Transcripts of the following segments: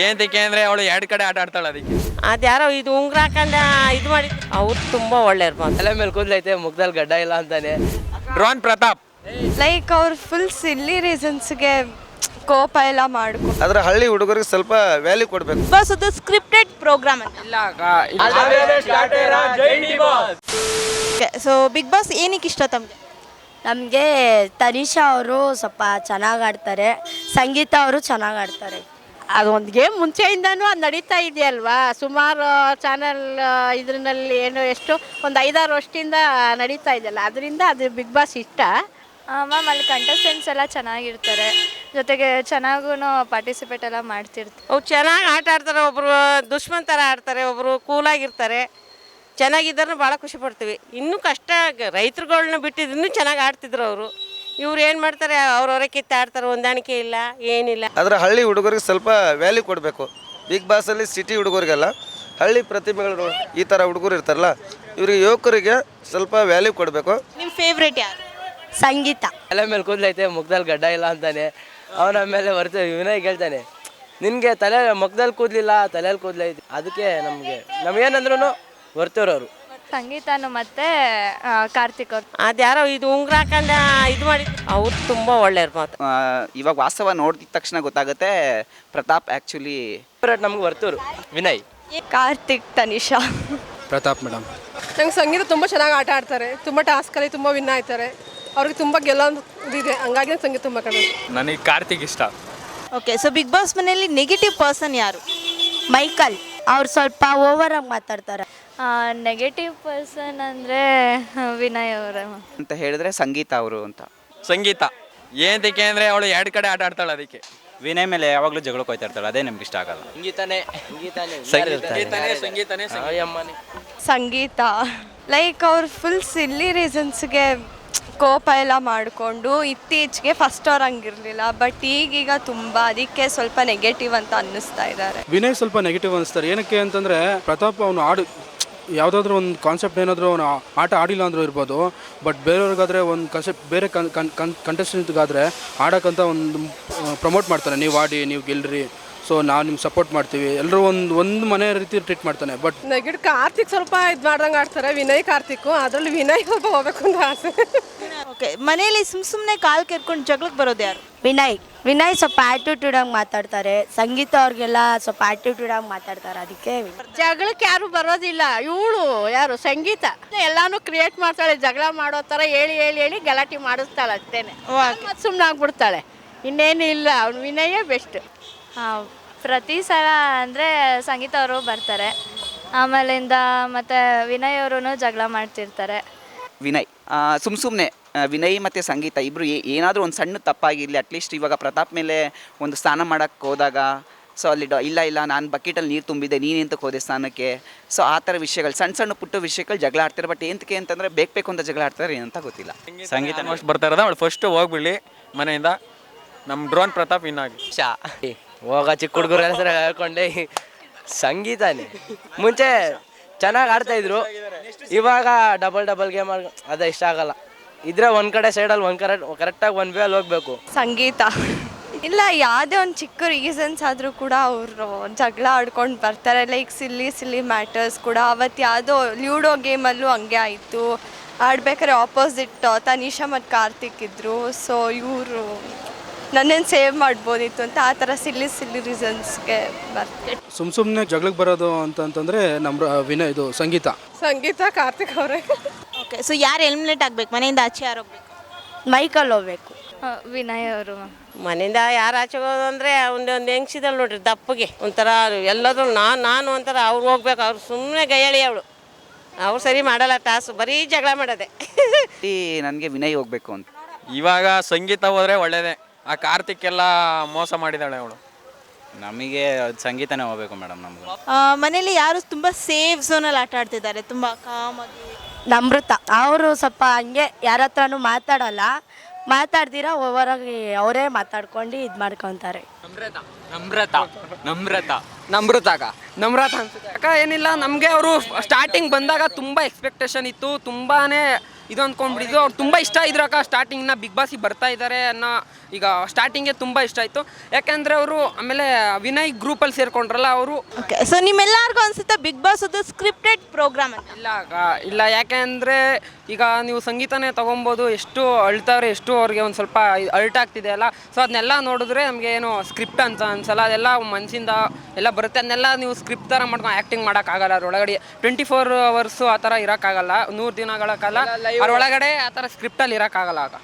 ಏನಕ್ಕೆ ಅಂದ್ರೆ ಅವಳು ಎರಡು ಕಡೆ ಆಟ ಆಡ್ತಾಳೆ ಅದಕ್ಕೆ. ಅದ್ಯಾರೋ ಇದು ಉಂಗ್ರ ಹಾಕೊಂಡ ಇದು ಮಾಡಿ ಅವ್ರು ತುಂಬಾ ಒಳ್ಳೆ ಇರ್ಬೋದು. ತಲೆ ಮೇಲೆ ಕೂದಲೈತೆ ಮುಖದಲ್ಲಿ ಗಡ್ಡ ಇಲ್ಲ ಅಂತಾನೆ. ಡ್ರೋನ್ ಪ್ರತಾಪ್ ಲೈಕ್ ಅವ್ರು ಫುಲ್ ಸಿಲ್ಲಿ ರೀಸನ್ಸ್ಗೆ ಕೋಪ ಎಲ್ಲ ಮಾಡ್ಕೊ. ಆದ್ರೆ ಹಳ್ಳಿ ಹುಡುಗರಿಗೆ ಸ್ವಲ್ಪ ವ್ಯಾಲ್ಯೂ ಕೊಡಬೇಕು. ಬಸ್ ಅದು ಸ್ಕ್ರಿಪ್ಟೆಡ್ ಪ್ರೋಗ್ರಾಮ್ ಅಂತ. ಸೊ ಬಿಗ್ ಬಾಸ್ ಏನಕ್ಕೆ ಇಷ್ಟ ತಮಗೆ? ನಮಗೆ ತನಿಷಾ ಅವರು ಸ್ವಲ್ಪ ಚೆನ್ನಾಗಿ ಆಡ್ತಾರೆ, ಸಂಗೀತ ಅವರು ಚೆನ್ನಾಗಿ ಆಡ್ತಾರೆ. ಅದೊಂದು ಗೇಮ್ ಮುಂಚೆಯಿಂದನೂ ಅದು ನಡೀತಾ ಇದೆಯಲ್ವಾ, ಸುಮಾರು ಚಾನಲ್ ಇದರಲ್ಲಿ ಏನು ಎಷ್ಟು ಒಂದು 5-6 ವರ್ಷದಿಂದ ನಡೀತಾ ಇದೆಯಲ್ಲ, ಅದರಿಂದ ಅದು ಬಿಗ್ ಬಾಸ್ ಇಷ್ಟ. ಮ್ಯಾಮ್ ಅಲ್ಲಿ ಕಂಟೆಸ್ಟೆಂಟ್ಸ್ ಎಲ್ಲ ಚೆನ್ನಾಗಿರ್ತಾರೆ, ಜೊತೆಗೆ ಚೆನ್ನಾಗೂ ಪಾರ್ಟಿಸಿಪೇಟ್ ಎಲ್ಲ ಮಾಡ್ತಿರ್ತಾರೆ. ಅವ್ರು ಚೆನ್ನಾಗಿ ಆಟ ಆಡ್ತಾರೆ, ಒಬ್ಬರು ದುಶ್ಮನ್ ಥರ ಆಡ್ತಾರೆ, ಒಬ್ಬರು ಕೂಲಾಗಿರ್ತಾರೆ. ಚೆನ್ನಾಗಿದ್ದರೂ ಭಾಳ ಖುಷಿ ಪಡ್ತೀವಿ. ಇನ್ನೂ ಕಷ್ಟ ರೈತರುಗಳ್ನ ಬಿಟ್ಟಿದ್ದು ಇನ್ನೂ ಚೆನ್ನಾಗಿ ಆಡ್ತಿದ್ರು ಅವರು. ಇವ್ರು ಏನು ಮಾಡ್ತಾರೆ, ಅವ್ರವರೇ ಕಿತ್ತಾಡ್ತಾರೆ, ಹೊಂದಾಣಿಕೆ ಇಲ್ಲ ಏನಿಲ್ಲ. ಆದ್ರೆ ಹಳ್ಳಿ ಹುಡುಗರಿಗೆ ಸ್ವಲ್ಪ ವ್ಯಾಲ್ಯೂ ಕೊಡಬೇಕು. ಬಿಗ್ ಬಾಸಲ್ಲಿ ಸಿಟಿ ಹುಡುಗರಿಗೆಲ್ಲ ಹಳ್ಳಿ ಪ್ರತಿಭೆಗಳು ಈ ಥರ ಹುಡುಗರು ಇರ್ತಾರಲ್ಲ, ಇವರಿಗೆ ಯುವಕರಿಗೆ ಸ್ವಲ್ಪ ವ್ಯಾಲ್ಯೂ ಕೊಡಬೇಕು. ನಿಮ್ಮ ಫೇವ್ರೇಟ್ ಯಾರು? ಸಂಗೀತ. ತಲೆ ಮೇಲೆ ಕೂದಲೈತೆ ಮುಖದಲ್ಲಿ ಗಡ್ಡ ಇಲ್ಲ ಅಂತಾನೆ. ಅವನ ಮೇಲೆ ಬರ್ತೀವಿ ವಿನಯ್ ಹೇಳ್ತಾನೆ, ನಿನಗೆ ತಲೆ ಮುಖದಲ್ಲಿ ಕೂದಲಿಲ್ಲ ತಲೆಯಲ್ಲಿ ಕೂದಲೈತೆ, ಅದಕ್ಕೆ ನಮಗೇನಂದ್ರೂ ಬರ್ತೀವ್ರವರು. ಸಂಗೀತನು ಮತ್ತೆ ಕಾರ್ತಿಕ್ ಅವ್ರು. ಅದ್ಯಾರೋ ಇದು ಉಂಗ್ರ ಹಾಕೊಂಡ ಇದು ಮಾಡಿ ಅವ್ರು ತುಂಬ ಒಳ್ಳೆ ಇರ್ಬೋದು. ಇವಾಗ ವಾಸ್ತವ ನೋಡಿದ ತಕ್ಷಣ ಗೊತ್ತಾಗುತ್ತೆ ಪ್ರತಾಪ್ ಆ್ಯಕ್ಚುಲಿ ನಮ್ಗೆ ಬರ್ತೀವ್ರು ವಿನಯ್. ಕಾರ್ತಿಕ್, ತನಿಷಾ. ಪ್ರತಾಪ್ ಮೇಡಮ್. ನಂಗೆ ಸಂಗೀತ ತುಂಬ ಚೆನ್ನಾಗಿ ಆಟ ಆಡ್ತಾರೆ, ತುಂಬ ಟಾಸ್ಕಲ್ಲಿ ತುಂಬ ವಿನ್ ಆಯ್ತಾರೆ, ಅವ್ರಿಗೆ ತುಂಬ ಗೆಲ್ಲೋದು ಇದೆ, ಹಂಗಾಗಿ ಸಂಗೀತ ತುಂಬ ಕಡಿಮೆ. ನನಗೆ ಕಾರ್ತಿಕ್ ಇಷ್ಟ. ಓಕೆ, ಸೊ ಬಿಗ್ ಬಾಸ್ ಮನೆಯಲ್ಲಿ ನೆಗೆಟಿವ್ ಪರ್ಸನ್ ಯಾರು? ಮೈಕಲ್ ಅವ್ರು ಸ್ವಲ್ಪ ಓವರಾಗಿ ಮಾತಾಡ್ತಾರೆ. ನೆಗೆಟಿವ್ ಪರ್ಸನ್ ಅಂದರೆ ವಿನಯ್ ಅವರ ಅಂತ ಹೇಳಿದ್ರೆ ಸಂಗೀತ ಅವರು ಅಂತ. ಸಂಗೀತ ಏನಕ್ಕೆ ಅಂದ್ರೆ ಅವಳು ಎರಡು ಕಡೆ ಆಟ ಆಡ್ತಾಳೆ ಅದಕ್ಕೆ. ವಿನಯ್ ಮೇಲೆ ಯಾವಾಗಲೂ ಜಗಳಕ್ಕೆ ಹೋಗ್ತಾ ಇರ್ತಾಳೆ, ಅದೇ ನಮ್ಗೆ ಇಷ್ಟ ಆಗಲ್ಲ. ಸಂಗೀತನೇ ಸಂಗೀತ. ಲೈಕ್ ಅವ್ರು ಫುಲ್ ಸಿಲ್ಲಿ ರೀಸನ್ಸ್ಗೆ ಕೋಪ ಎಲ್ಲ ಮಾಡಿಕೊಂಡು ಇತ್ತೀಚೆಗೆ ಫಸ್ಟ್ ಅವ್ರು ಹಂಗಿರಲಿಲ್ಲ, ಬಟ್ ಈಗೀಗ ತುಂಬ ಅದಕ್ಕೆ ಸ್ವಲ್ಪ ನೆಗೆಟಿವ್ ಅಂತ ಅನ್ನಿಸ್ತಾ ಇದ್ದಾರೆ. ವಿನಯ್ ಸ್ವಲ್ಪ ನೆಗೆಟಿವ್ ಅನಿಸ್ತಾರೆ. ಏನಕ್ಕೆ ಅಂತಂದರೆ ಪ್ರತಾಪ್ ಅವನು ಯಾವುದಾದ್ರೂ ಒಂದು ಕಾನ್ಸೆಪ್ಟ್ ಏನಾದರೂ ಅವನು ಆಟ ಆಡಿಲ್ಲ ಅಂದರೂ ಇರ್ಬೋದು, ಬಟ್ ಬೇರೆಯವ್ರಿಗಾದರೆ ಒಂದು ಕಾನ್ಸೆಪ್ಟ್ ಬೇರೆ ಕಂಟೆಸ್ಟೆಂಟ್ಗಾದರೆ ಆಡೋಕ್ಕಂತ ಒಂದು ಪ್ರಮೋಟ್ ಮಾಡ್ತಾನೆ, ನೀವು ಆಡಿ ನೀವು ಗೆಲ್ರಿ, ಸೊ ನಾವು ನಿಮ್ಗೆ ಸಪೋರ್ಟ್ ಮಾಡ್ತೀವಿ, ಎಲ್ಲರೂ ಒಂದು ಮನೆ ರೀತಿ ಟ್ರೀಟ್ ಮಾಡ್ತಾನೆ. ಬಟ್ ನೆಗೆಟಿವ್ ಕಾರ್ತಿಕ್ ಸ್ವಲ್ಪ ಇದು ಮಾಡ್ದಂಗೆ ಆಡ್ತಾರೆ, ವಿನಯ್ ಕಾರ್ತಿಕ್, ಅದರಲ್ಲಿ ವಿನಯ್ ಸ್ವಲ್ಪ ಹೋಗ್ಬೇಕು ಅಂತ ಆಸೆ. ಓಕೆ, ಮನೆಯಲ್ಲಿ ಸುಮ್ಮನೆ ಕಾಲು ಕೆರ್ಕೊಂಡು ಜಗಳಕ್ಕೆ ಬರೋದು ಯಾರು? ವಿನಯ್ ಸ್ವಲ್ಪ ಆ್ಯಟಿಟ್ಯೂಡಾಗಿ ಮಾತಾಡ್ತಾರೆ, ಸಂಗೀತ ಅವ್ರಿಗೆಲ್ಲ ಸ್ವಲ್ಪ ಆ್ಯಟಿಟ್ಯೂಡಾಗಿ ಮಾತಾಡ್ತಾರೆ, ಅದಕ್ಕೆ ಜಗಳಕ್ಕೆ ಯಾರು ಬರೋದಿಲ್ಲ. ಇವಳು ಯಾರು ಸಂಗೀತ ಎಲ್ಲಾನು ಕ್ರಿಯೇಟ್ ಮಾಡ್ತಾಳೆ, ಜಗಳ ಮಾಡೋ ಥರ ಹೇಳಿ ಗಲಾಟೆ ಮಾಡಿಸ್ತಾಳೆ ಅಷ್ಟೇನೆ, ಮತ್ತು ಸುಮ್ಮನೆ ಆಗ್ಬಿಡ್ತಾಳೆ, ಇನ್ನೇನು ಇಲ್ಲ. ಅವ್ನು ವಿನಯೇ ಬೆಸ್ಟ್. ಪ್ರತಿ ಸಲ ಅಂದರೆ ಸಂಗೀತ ಅವರು ಬರ್ತಾರೆ, ಆಮೇಲಿಂದ ಮತ್ತು ವಿನಯ್ ಅವರು ಜಗಳ ಮಾಡ್ತಿರ್ತಾರೆ. ವಿನಯ್ ಸುಮ್ಮನೆ ವಿನಯ್ ಮತ್ತು ಸಂಗೀತ ಇಬ್ಬರು ಏನಾದರೂ ಒಂದು ಸಣ್ಣ ತಪ್ಪಾಗಿರಲಿ, ಅಟ್ಲೀಸ್ಟ್ ಇವಾಗ ಪ್ರತಾಪ್ ಮೇಲೆ ಒಂದು ಸ್ನಾನ ಮಾಡೋಕ್ಕೆ ಹೋದಾಗ ಸೊ ಅಲ್ಲಿ ಇಲ್ಲ ನಾನು ಬಕೆಟಲ್ಲಿ ನೀರು ತುಂಬಿದೆ, ನೀನೆಂತಕ್ಕೆ ಹೋದೆ ಸ್ನಾನಕ್ಕೆ, ಸೊ ಆ ಥರ ವಿಷಯಗಳು ಸಣ್ಣ ಪುಟ್ಟ ವಿಷಯಗಳು ಜಗಳ ಆಡ್ತಾರೆ. ಬಟ್ ಏನಕ್ಕೆ ಅಂತಂದರೆ ಬೇಕು ಅಂತ ಜಗಳ ಆಡ್ತಾರೆ ಏನಂತ ಗೊತ್ತಿಲ್ಲ. ಸಂಗೀತ ಫಸ್ಟ್ ಬರ್ತಾ ಇರೋದು, ಅವಳು ಫಸ್ಟ್ ಹೋಗ್ಬಿಡ್ಲಿ ಮನೆಯಿಂದ, ನಮ್ಮ ಡ್ರೋನ್ ಪ್ರತಾಪ್ ಇನ್ನಾಗಿ ಹೋಗ ಚಿಕ್ಕ ಹುಡುಗರ ಹೆಸರು ಹೇಳ್ಕೊಂಡೆ. ಸಂಗೀತನೇ ಮುಂಚೆ ಚೆನ್ನಾಗಿ ಆಡ್ತಾಯಿದ್ರು, ಇವಾಗ ಡಬಲ್ ಗೇಮ್ ಅದೇ ಇಷ್ಟ ಆಗಲ್ಲ. ಇದ್ರೆ ಒಂದು ಕಡೆ ಸೈಡಲ್ಲಿ ಕರೆಕ್ಟಾಗಿ ಒಂದು ವೇಲ್ ಹೋಗಬೇಕು. ಸಂಗೀತ ಇಲ್ಲ, ಯಾವುದೇ ಒಂದು ಚಿಕ್ಕ ರೀಸನ್ಸ್ ಆದರೂ ಕೂಡ ಅವರು ಜಗಳ ಆಡ್ಕೊಂಡು ಬರ್ತಾರೆ. ಲೈಕ್ ಸಿಲ್ಲಿ ಮ್ಯಾಟರ್ಸ್ ಕೂಡ ಅವತ್ತು ಯಾವುದೋ ಲ್ಯೂಡೋ ಗೇಮಲ್ಲೂ ಹಂಗೆ ಆಯಿತು. ಆಡ್ಬೇಕಾದ್ರೆ ಆಪೋಸಿಟ್ ತನಿಷಾ ಮತ್ತು ಕಾರ್ತಿಕ್ ಇದ್ದರು, ಸೊ ಇವರು ನನ್ನನ್ನು ಸೇವ್ ಮಾಡ್ಬೋದಿತ್ತು ಅಂತ ಆ ಥರ ಸಿಲ್ಲಿ ರೀಸನ್ಸ್ಗೆ ಬರ್ತಾರೆ. ಸುಮ್ಮನೆ ಜಗಳಕ್ಕೆ ಬರೋದು ಅಂತಂದರೆ ನಮ್ಮ ವಿನಯ್ ಇದು ಸಂಗೀತ ಕಾರ್ತಿಕ್ ಅವರೇ. ಓಕೆ, ಸೊ ಯಾರು ಎಲಿಮಿನೇಟ್ ಆಗಬೇಕು? ಮನೆಯಿಂದ ಆಚೆ ಯಾರು ಹೋಗ್ಬೇಕು? ಮೈಕಲ್ ಹೋಗ್ಬೇಕು. ವಿನಯ್ ಅವರು ಮನೆಯಿಂದ ಯಾರು ಆಚೆ ಹೋಗೋದು ಅಂದರೆ ಒಂದು ಹೆಂಗ್ಸಿದಲ್ಲಿ ನೋಡ್ರಿ, ದಪ್ಪಗೆ ಒಂಥರ ಎಲ್ಲದೂ ನಾನು ಒಂಥರ ಅವ್ರು ಹೋಗ್ಬೇಕು. ಅವ್ರು ಸುಮ್ಮನೆ ಗೈಯಳಿ ಅವ್ರು ಸರಿ ಮಾಡಲ್ಲ, ಟಾಸು ಬರೀ ಜಗಳ ಮಾಡೋದೆ. ನನಗೆ ವಿನಯ್ ಹೋಗಬೇಕು ಅಂತ. ಇವಾಗ ಸಂಗೀತ ಹೋದ್ರೆ ಒಳ್ಳೇದೇ, ಆ ಕಾರ್ತಿಕ್ ಎಲ್ಲ ಮೋಸ ಮಾಡಿದಾಳೆ ಅವಳು. ನಮಗೆ ಸಂಗೀತನೇ ಹೋಗ್ಬೇಕು ಮೇಡಮ್. ನಮ್ಗೆ ಮನೇಲಿ ಯಾರು ತುಂಬ ಸೇಫ್ ಝೋನಲ್ಲಿ ಆಟ ಆಡ್ತಿದ್ದಾರೆ, ತುಂಬ ಕಾಮಾಗಿ? ನಮ್ರತ ಅವರು ಸ್ವಲ್ಪ ಹಂಗೆ ಯಾರ ಹತ್ರನೂ ಮಾತಾಡಲ್ಲ, ಮಾತಾಡ್ದಿರ ಓವರಾಗಿ ಅವರೇ ಮಾತಾಡ್ಕೊಂಡು ಇದು ಮಾಡ್ಕೊತಾರೆ. ನಮ್ರತ ಅನ್ಸುತ್ತೆ ಅಕ್ಕ. ಏನಿಲ್ಲ, ನಮಗೆ ಅವರು ಸ್ಟಾರ್ಟಿಂಗ್ ಬಂದಾಗ ತುಂಬ ಎಕ್ಸ್ಪೆಕ್ಟೇಷನ್ ಇತ್ತು, ತುಂಬಾ ಇದು ಅಂದ್ಕೊಂಡ್ಬಿಟ್ಟಿದ್ದು. ಅವ್ರು ತುಂಬ ಇಷ್ಟ ಇದ್ರು ಅಕ್ಕ ಸ್ಟಾರ್ಟಿಂಗ್ನ ಬಿಗ್ ಬಾಸಿಗೆ ಬರ್ತಾ ಇದ್ದಾರೆ ಅನ್ನೋ ಈಗ ಸ್ಟಾರ್ಟಿಂಗೇ ತುಂಬ ಇಷ್ಟ ಆಯಿತು. ಯಾಕೆಂದರೆ ಅವರು ಆಮೇಲೆ ವಿನಯ್ ಗ್ರೂಪಲ್ಲಿ ಸೇರಿಕೊಂಡ್ರಲ್ಲ ಅವರು. ಓಕೆ, ಸೊ ನಿಮ್ಮೆಲ್ಲರಿಗೂ ಅನ್ಸುತ್ತೆ ಬಿಗ್ ಬಾಸ್ ಅದು ಸ್ಕ್ರಿಪ್ಟೆಡ್ ಪ್ರೋಗ್ರಾಮ್ ಅಂತ? ಇಲ್ಲ ಅಕ್ಕ, ಇಲ್ಲ. ಯಾಕೆಂದರೆ ಈಗ ನೀವು ಸಂಗೀತನೇ ತೊಗೊಬೋದು, ಎಷ್ಟು ಅಳ್ತಾವ್ರೆ, ಎಷ್ಟು ಅವ್ರಿಗೆ ಒಂದು ಸ್ವಲ್ಪ ಅಲ್ಟ್ ಆಗ್ತಿದೆ ಅಲ್ಲ. ಸೊ ಅದನ್ನೆಲ್ಲ ನೋಡಿದ್ರೆ ನಮಗೆ ಏನು ಸ್ಕ್ರಿಪ್ಟ್ ಅಂತ ಅನ್ಸಲ್ಲ, ಅದೆಲ್ಲ ಮನಸ್ಸಿಂದ ಎಲ್ಲ ಬರುತ್ತೆ. ಅದನ್ನೆಲ್ಲ ನೀವು ಸ್ಕ್ರಿಪ್ಟ್ ಥರ ಮಾಡ್ಕೊಂಡು ಆ್ಯಕ್ಟಿಂಗ್ ಮಾಡೋಕ್ಕಾಗಲ್ಲ. ಅದರೊಳಗಡೆ 24 hours ಆ ಥರ ಇರೋಕ್ಕಾಗಲ್ಲ, 100 ದಿನಗಳ ಕಾಲ ಅದರೊಳಗಡೆ ಆ ಥರ ಸ್ಕ್ರಿಪ್ಟಲ್ಲಿ ಇರೋಕ್ಕಾಗಲ್ಲ ಆಗ.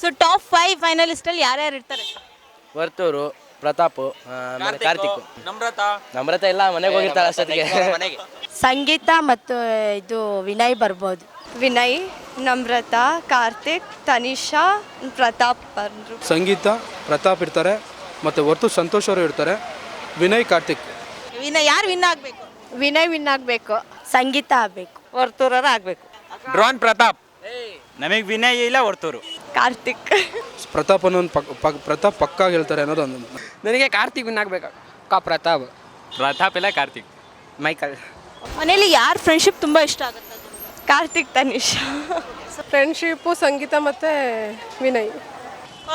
ಸೊ ಟಾಪ್ 5 ಫೈನಲಿಸ್ಟಲ್ಲಿ ಯಾರ್ಯಾರು ಇರ್ತಾರೆ? ವರ್ತೂರು, ಪ್ರತಾಪ್, ಆಮೇಲೆ ಕಾರ್ತಿಕ್, ನಮ್ರತ ಎಲ್ಲ ಮನೆಗೆ ಹೋಗಿರ್ತಾರೆ ಅಷ್ಟೊತ್ತಿಗೆ. ಸಂಗೀತ ಮತ್ತು ಇದು ವಿನಯ್ ಬರ್ಬೋದು. ವಿನಯ್, ನಮ್ರತ, ಕಾರ್ತಿಕ್, ತನಿಷಾ, ಪ್ರತಾಪ್ ಬಂದರು. ಸಂಗೀತ, ಪ್ರತಾಪ್ ಇರ್ತಾರೆ, ಮತ್ತು ಹೊರ್ತು ಸಂತೋಷ್ ಅವರು ಇರ್ತಾರೆ. ವಿನಯ್, ಕಾರ್ತಿಕ್. ಯಾರು ವಿನ್ ಆಗಬೇಕು? ವಿನಯ್ ವಿನ್ ಆಗಬೇಕು. ಸಂಗೀತ ಆಗಬೇಕು. ವರ್ತೂರರ ಆಗಬೇಕು. ಡ್ರೋನ್ ಪ್ರತಾಪ್. ನಮಗೆ ವಿನಯ್ ಇಲ್ಲ ಹೊರ್ತೂರು. ಕಾರ್ತಿಕ್. ಪ್ರತಾಪ್ ಅನ್ನೋದು ಪ್ರತಾಪ್ ಪಕ್ಕ ಹೇಳ್ತಾರೆ ಅನ್ನೋದು ಒಂದು. ನನಗೆ ಕಾರ್ತಿಕ್ ವಿನ್ ಆಗಬೇಕು. ಪ್ರತಾಪ್ ಇಲ್ಲ ಕಾರ್ತಿಕ್. ಮೈಕಲ್. ಮನೇಲಿ ಯಾರು ಫ್ರೆಂಡ್ಶಿಪ್ ತುಂಬ ಇಷ್ಟ ಆಗುತ್ತೆ? ಕಾರ್ತಿಕ್, ತನಿಷಾ. ಫ್ರೆಂಡ್ಶಿಪ್ಪು ಸಂಗೀತ ಮತ್ತು ವಿನಯ್.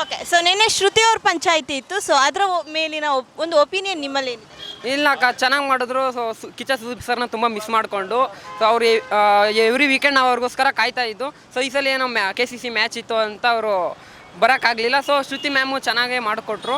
ಓಕೆ, ಸೊ ನಿನ್ನೆ ಶ್ರುತಿ ಅವ್ರ ಪಂಚಾಯಿತಿ ಇತ್ತು. ಸೊ ಅದರ ಮೇಲಿನ ಒಂದು ಒಪಿನಿಯನ್ ನಿಮ್ಮಲ್ಲಿ ಏನಿದೆ? ಇಲ್ಲ ಅಕ್ಕ, ಚೆನ್ನಾಗಿ ಮಾಡಿದ್ರು. ಸೊ ಕಿಚ್ಚ ಸುದೀಪ್ ಸರ್ನ ತುಂಬ ಮಿಸ್ ಮಾಡಿಕೊಂಡು, ಸೊ ಅವ್ರು ಎವ್ರಿ ವೀಕೆಂಡ್ ನಾವು ಅವ್ರಿಗೋಸ್ಕರ ಕಾಯ್ತಾ ಇದ್ದು. ಸೊ ಈ ಸಲ ಏನೋ KCC ಮ್ಯಾಚ್ ಇತ್ತು ಅಂತ ಅವರು ಬರೋಕ್ಕಾಗಲಿಲ್ಲ. ಸೊ ಶ್ರುತಿ ಮ್ಯಾಮು ಚೆನ್ನಾಗೇ ಮಾಡಿಕೊಟ್ರು.